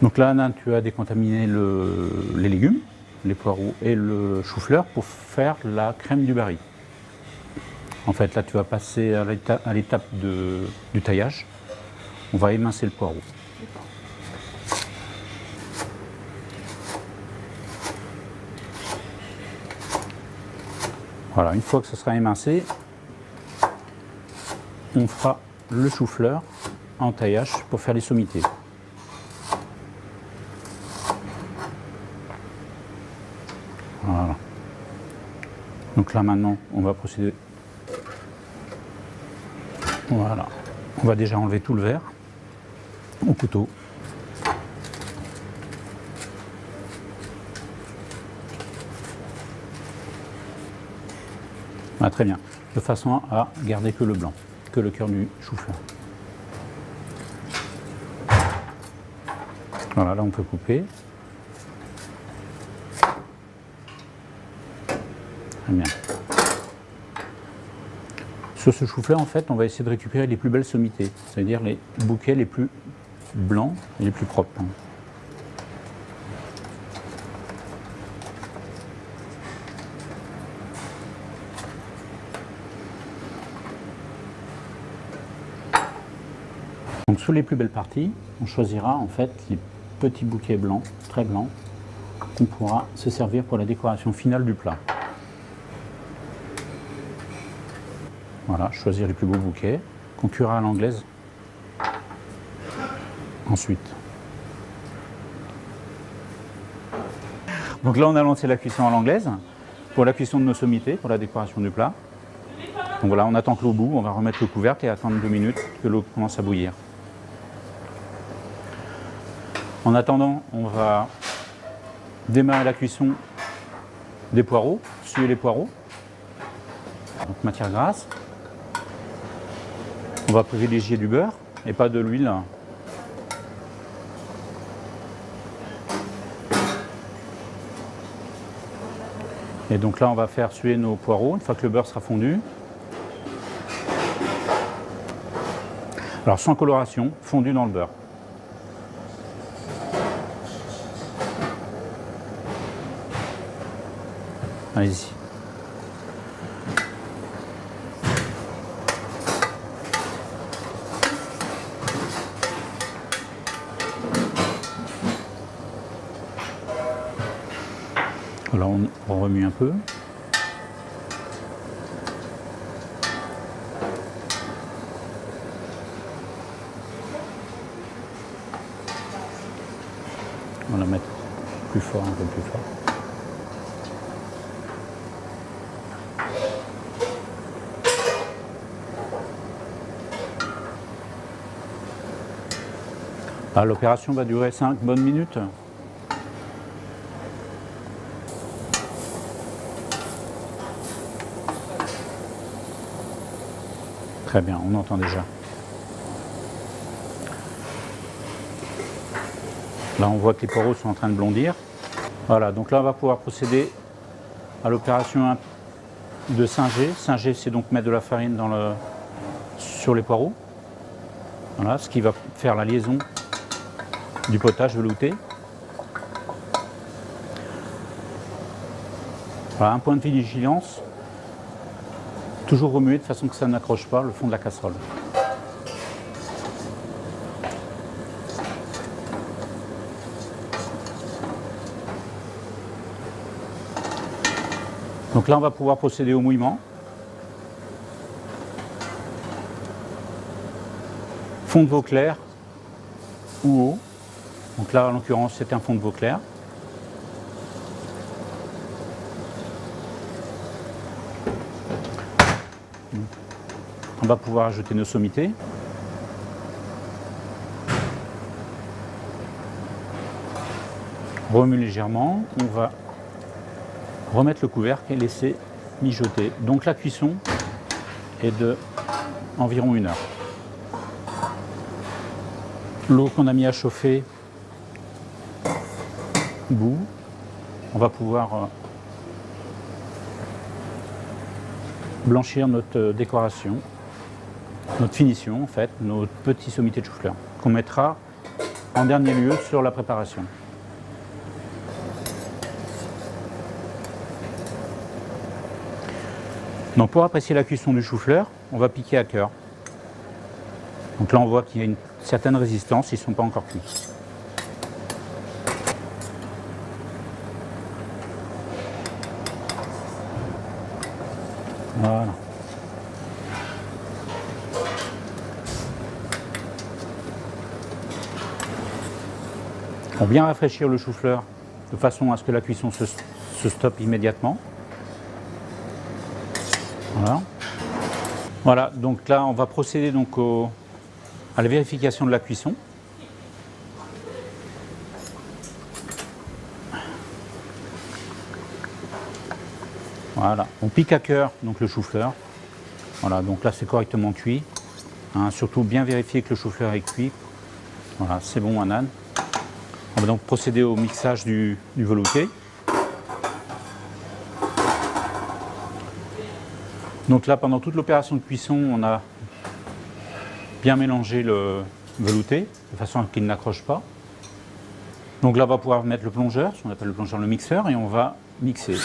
Donc là, Anna, tu as décontaminé les légumes, les poireaux et le chou-fleur pour faire la crème du baril. En fait, là, tu vas passer à l'étape du taillage. On va émincer le poireau. Voilà, une fois que ce sera émincé, on fera le chou-fleur en taillage pour faire les sommités. Voilà. Donc là maintenant, on va procéder. Voilà. On va déjà enlever tout le verre au couteau. Ah, très bien. De façon à garder que le blanc, que le cœur du chou-fleur. Voilà, là on peut couper. Très bien. Sur ce chou-fleur, en fait, on va essayer de récupérer les plus belles sommités, c'est-à-dire les bouquets les plus blancs et les plus propres. Donc sur les plus belles parties, on choisira en fait les petits bouquets blancs, très blancs, qu'on pourra se servir pour la décoration finale du plat. Voilà, choisir les plus beaux bouquets, qu'on cuira à l'anglaise ensuite. Donc là, on a lancé la cuisson à l'anglaise pour la cuisson de nos sommités, pour la décoration du plat. Donc voilà, on attend que l'eau bout, on va remettre le couvercle et attendre 2 minutes que l'eau commence à bouillir. En attendant, on va démarrer la cuisson des poireaux, suer les poireaux. Donc matière grasse. On va privilégier du beurre et pas de l'huile. Et donc là, on va faire suer nos poireaux une fois que le beurre sera fondu. Alors sans coloration, fondu dans le beurre. Allez-y. Voilà, on remue un peu. On va la mettre plus fort, un peu plus fort. Ah, l'opération va durer 5 bonnes minutes. Très bien, on entend déjà. Là, on voit que les poireaux sont en train de blondir. Voilà, donc là, on va pouvoir procéder à l'opération de singer. Singer, c'est donc mettre de la farine sur les poireaux. Voilà, ce qui va faire la liaison du potage velouté. Voilà, un point de vigilance. Toujours remuer de façon que ça n'accroche pas le fond de la casserole. Donc là, on va pouvoir procéder au mouillement. Fond de veau clair ou eau. Donc là, en l'occurrence, c'est un fond de veau clair. On va pouvoir ajouter nos sommités. Remue légèrement. On va remettre le couvercle et laisser mijoter. Donc la cuisson est de environ 1 heure. L'eau qu'on a mis à chauffer bout. On va pouvoir blanchir notre décoration, notre finition en fait, nos petits sommités de chou-fleur qu'on mettra en dernier lieu sur la préparation. Donc pour apprécier la cuisson du chou-fleur, on va piquer à cœur. Donc là on voit qu'il y a une certaine résistance, ils ne sont pas encore cuits. Voilà. Pour bien rafraîchir le chou-fleur, de façon à ce que la cuisson se stoppe immédiatement. Voilà. Voilà, donc là on va procéder donc à la vérification de la cuisson. Voilà, on pique à cœur donc le chou-fleur. Voilà, donc là c'est correctement cuit. Hein, surtout bien vérifier que le chou-fleur est cuit. Voilà, c'est bon Anan. On va donc procéder au mixage du velouté. Donc là, pendant toute l'opération de cuisson, on a bien mélangé le velouté, de façon à qu'il n'accroche pas. Donc là, on va pouvoir mettre le plongeur, ce qu'on appelle le plongeur, le mixeur, et on va mixer.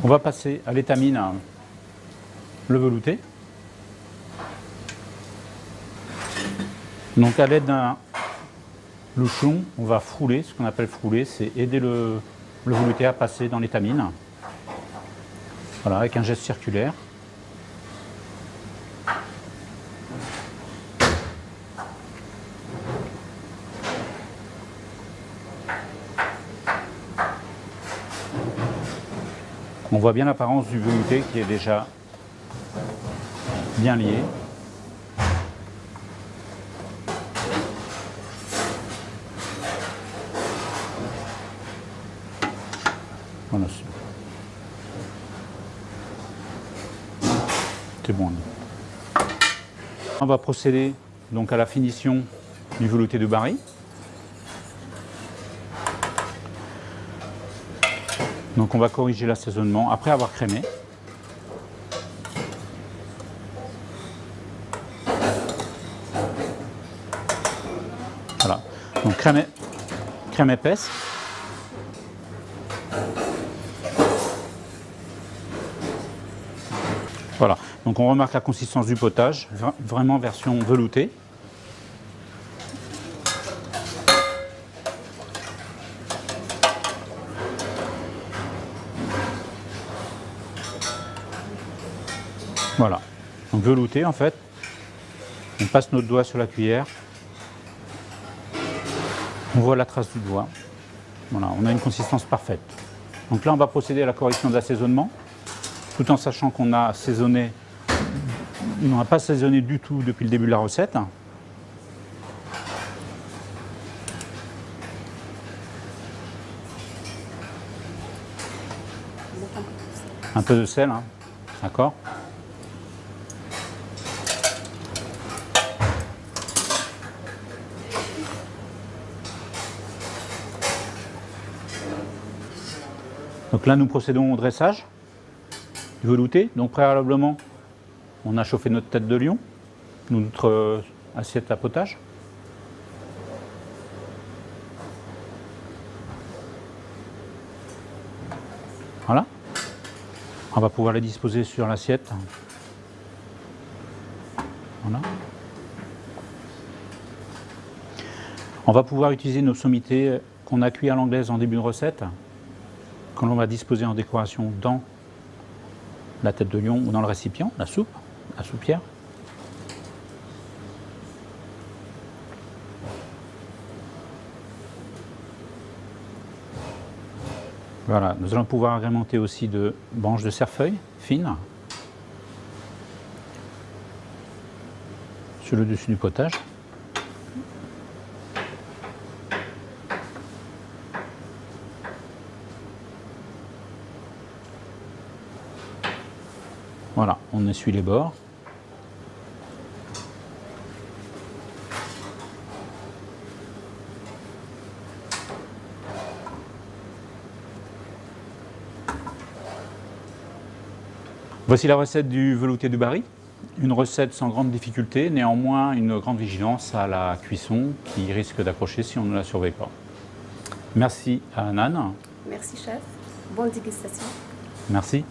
On va passer à l'étamine le velouté. Donc à l'aide d'un louchon, on va frouler, ce qu'on appelle frouler, c'est aider le velouté à passer dans l'étamine. Voilà, avec un geste circulaire. On voit bien l'apparence du velouté qui est déjà bien lié. Voilà. C'est bon. On va procéder donc à la finition du velouté de Bari. Donc on va corriger l'assaisonnement après avoir crémé. Voilà. Donc crème épaisse. Voilà. Donc on remarque la consistance du potage, vraiment version veloutée. Voilà, donc velouté en fait, on passe notre doigt sur la cuillère, on voit la trace du doigt, voilà, on a une consistance parfaite. Donc là on va procéder à la correction d'assaisonnement, tout en sachant qu'on a assaisonné, on n'a pas assaisonné du tout depuis le début de la recette. Un peu de sel, hein, d'accord ? Donc là, nous procédons au dressage du velouté. Donc préalablement, on a chauffé notre tête de lion, notre assiette à potage. Voilà. On va pouvoir les disposer sur l'assiette. Voilà. On va pouvoir utiliser nos sommités qu'on a cuit à l'anglaise en début de recette, que l'on va disposer en décoration dans la tête de lion ou dans le récipient, la soupière. Voilà, nous allons pouvoir agrémenter aussi de branches de cerfeuil fines sur le dessus du potage. Voilà, on essuie les bords. Voici la recette du velouté du Bari. Une recette sans grande difficulté, néanmoins une grande vigilance à la cuisson qui risque d'accrocher si on ne la surveille pas. Merci à Nan. Merci chef. Bonne dégustation. Merci.